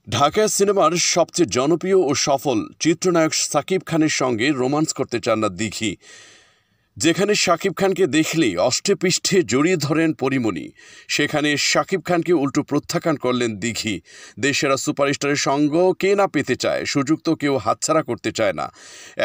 ঢাকা সিনেমার সবচেয়ে জনপ্রিয় ও সফল চিত্রনায়ক শাকিব খানের সঙ্গে রোমান্স করতে চান না দিঘি। যেখানে শাকিব খানকে দেখলেই অষ্টে-পৃষ্ঠে জড়িয়ে ধরেন পরীমণি, সেখানে শাকিব খানকে উল্টো প্রত্যাখ্যান করলেন দিঘি। দেশেরা সুপারস্টারের সঙ্গ কে না পেতে চায়, সুযোগ তো কেউ হাতছাড়া করতে চায় না।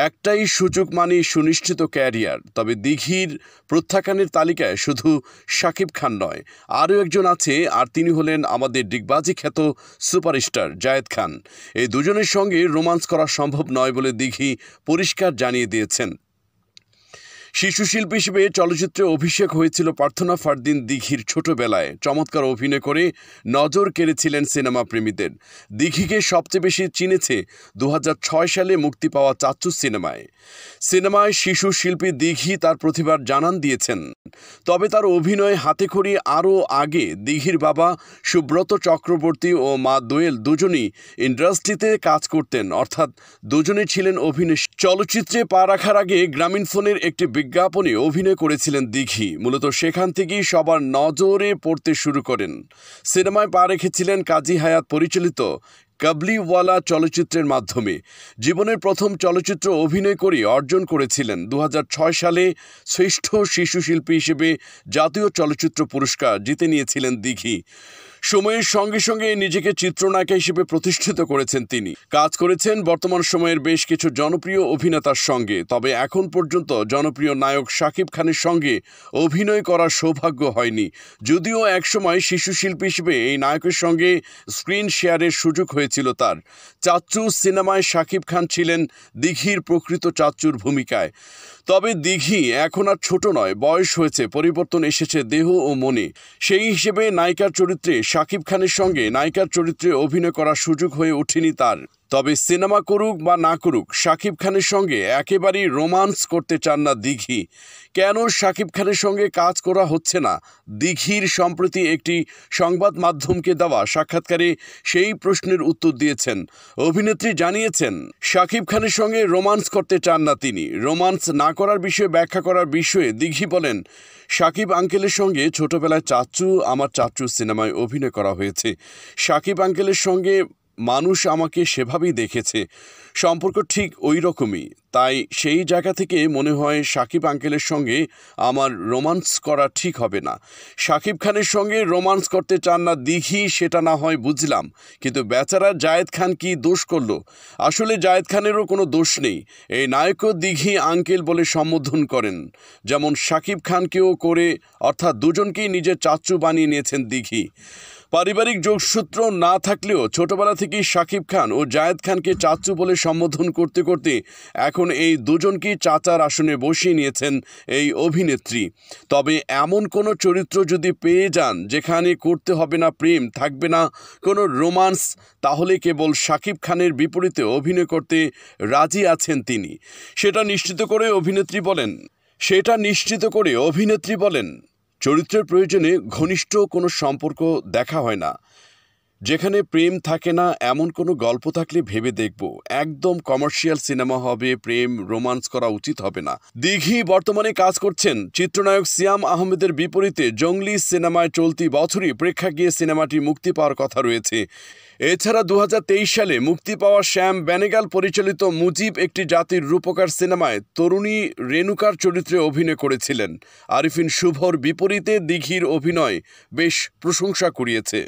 একটাই সুযোগ মানে সুনিশ্চিত ক্যারিয়ার। তবে দিঘির প্রত্যাখ্যানের তালিকায় শুধু শাকিব খান নয়, আরও একজন আছে, আর তিনি হলেন আমাদের ডিগবাজি খ্যাত সুপারস্টার জায়েদ খান। এই দুজনের সঙ্গে রোমান্স করা সম্ভব নয় বলে দিঘি পরিষ্কার জানিয়ে দিয়েছেন। শিশুশিল্পী হিসেবে চলচ্চিত্রে অভিষেক হয়েছিল প্রার্থনা ফারদিন দিঘির ছোটবেলায়। চমৎকার অভিনয় করে নজর কেড়েছিলেন সিনেমা প্রেমীদের। দিঘিকে সবচেয়ে বেশি চিনেছে 2006 সালে মুক্তি পাওয়া চাচ্চু সিনেমায় শিশু শিল্পী দিঘি তার প্রতিভার জানান দিয়েছেন। তবে তার অভিনয় হাতেখড়ি আরও আগে দিঘির বাবা সুব্রত চক্রবর্তী ও মা দোয়েল দুজনই ইন্ডাস্ট্রিতে কাজ করতেন, অর্থাৎ দুজনেই ছিলেন অভিনয়। চলচ্চিত্রে পা রাখার আগে গ্রামীণফোনের একটি বিজ্ঞাপনে অভিনয় করেছিলেন দিঘি। মূলত সেখান থেকেই সবার নজরে পড়তে শুরু করেন। সিনেমায় পা রেখেছিলেন কাজী হায়াৎ পরিচালিত কাবলিওয়ালা চলচ্চিত্রের মাধ্যমে। জীবনের প্রথম চলচ্চিত্র অভিনয় করে অর্জন করেছিলেন 2006 সালে শ্রেষ্ঠ শিশু শিল্পী হিসেবে জাতীয় চলচ্চিত্র পুরস্কার জিতে নিয়েছিলেন দিঘি। সময়ের সঙ্গে সঙ্গে নিজেকে চিত্রনায়িকা হিসেবে প্রতিষ্ঠিত করেছেন তিনি। কাজ করেছেন বর্তমান সময়ের বেশ কিছু জনপ্রিয় অভিনেতার সঙ্গে, তবে এখন পর্যন্ত জনপ্রিয় নায়ক শাকিব খানের সঙ্গে অভিনয় করার সৌভাগ্য হয়নি। যদিও একসময় শিশু শিল্পী হিসেবে এই নায়কের সঙ্গে স্ক্রিন শেয়ারের সুযোগ হয়েছিল তার। চাচ্চু সিনেমায় শাকিব খান ছিলেন দিঘির প্রকৃত চাচ্চুর ভূমিকায়। তবে দিঘি এখন আর ছোট নয়, বয়স হয়েছে, পরিবর্তন এসেছে দেহ ও মনে। সেই হিসেবে নায়িকার চরিত্রে শাকিব খানের সঙ্গে নায়িকার চরিত্রে অভিনয় করার সুযোগ হয়ে ওঠেনি তার। তবে সিনেমা করুক বা না করুক, শাকিব খানের সঙ্গে একেবারেই রোমান্স করতে চান না দিঘি। কেন শাকিব খানের সঙ্গে কাজ করা হচ্ছে না? দিঘির সম্প্রতি একটি সংবাদ মাধ্যমকে দেওয়া সাক্ষাৎকারে সেই প্রশ্নের উত্তর দিয়েছেন। অভিনেত্রী জানিয়েছেন, শাকিব খানের সঙ্গে রোমান্স করতে চান না তিনি। রোমান্স না করার বিষয়ে ব্যাখ্যা করার বিষয়ে দিঘি বলেন, শাকিব আঙ্কেলের সঙ্গে ছোটবেলায় চাচ্চু আমার চাচ্চু সিনেমায় অভিনয় করা হয়েছে। শাকিব আঙ্কেলের সঙ্গে মানুষ আমাকে সেভাবেই দেখেছে, সম্পর্ক ঠিক ওই রকমই। তাই সেই জায়গা থেকে মনে হয় শাকিব আঙ্কেলের সঙ্গে আমার রোমান্স করা ঠিক হবে না। শাকিব খানের সঙ্গে রোমান্স করতে চান না দিঘি, সেটা না হয় বুঝলাম, কিন্তু বেচারা জায়েদ খান কি দোষ করলো? আসলে জায়েদ খানেরও কোনো দোষ নেই। এই নায়কও দিঘি আঙ্কেল বলে সম্বোধন করেন, যেমন শাকিব খানকেও করে, অর্থাৎ দুজনকেই নিজের চাচ্চু বানিয়ে নিয়েছেন দিঘি। পারিবারিক যোগসূত্র না থাকলেও ছোটবেলা থেকেই শাকিব খান ও জায়েদ খানকে চাচ্চু বলে সম্বোধন করতে করতে এখন এই দুজনকেই চাচার আসনে বসিয়ে নিয়েছেন এই অভিনেত্রী। তবে এমন কোনো চরিত্র যদি পেয়ে যান যেখানে করতে হবে না প্রেম, থাকবে না কোনো রোমান্স, তাহলে কেবল শাকিব খানের বিপরীতে অভিনয় করতে রাজি আছেন তিনি। সেটা নিশ্চিত করে অভিনেত্রী বলেন, চরিত্রের প্রয়োজনে ঘনিষ্ঠ কোনো সম্পর্ক দেখা হয় না। যেখানে প্রেম থাকে না এমন কোনো গল্প থাকলে ভেবে দেখব। একদম কমার্শিয়াল সিনেমা হবে, প্রেম রোমান্স করা উচিত হবে না। দিঘি বর্তমানে কাজ করছেন চিত্রনায়ক সিয়াম আহমেদের বিপরীতে জঙ্গলি সিনেমায়। চলতি বছরই প্রেক্ষাগৃহে সিনেমাটি মুক্তি পাওয়ার কথা রয়েছে। এছাড়া 2023 সালে মুক্তি পাওয়া শ্যাম বেনেগাল পরিচালিত মুজিব একটি জাতির রূপকার সিনেমায় তরুণী রেণুকার চরিত্রে অভিনয় করেছিলেন। আরিফিন শুভর বিপরীতে দিঘির অভিনয় বেশ প্রশংসা কুড়িয়েছে।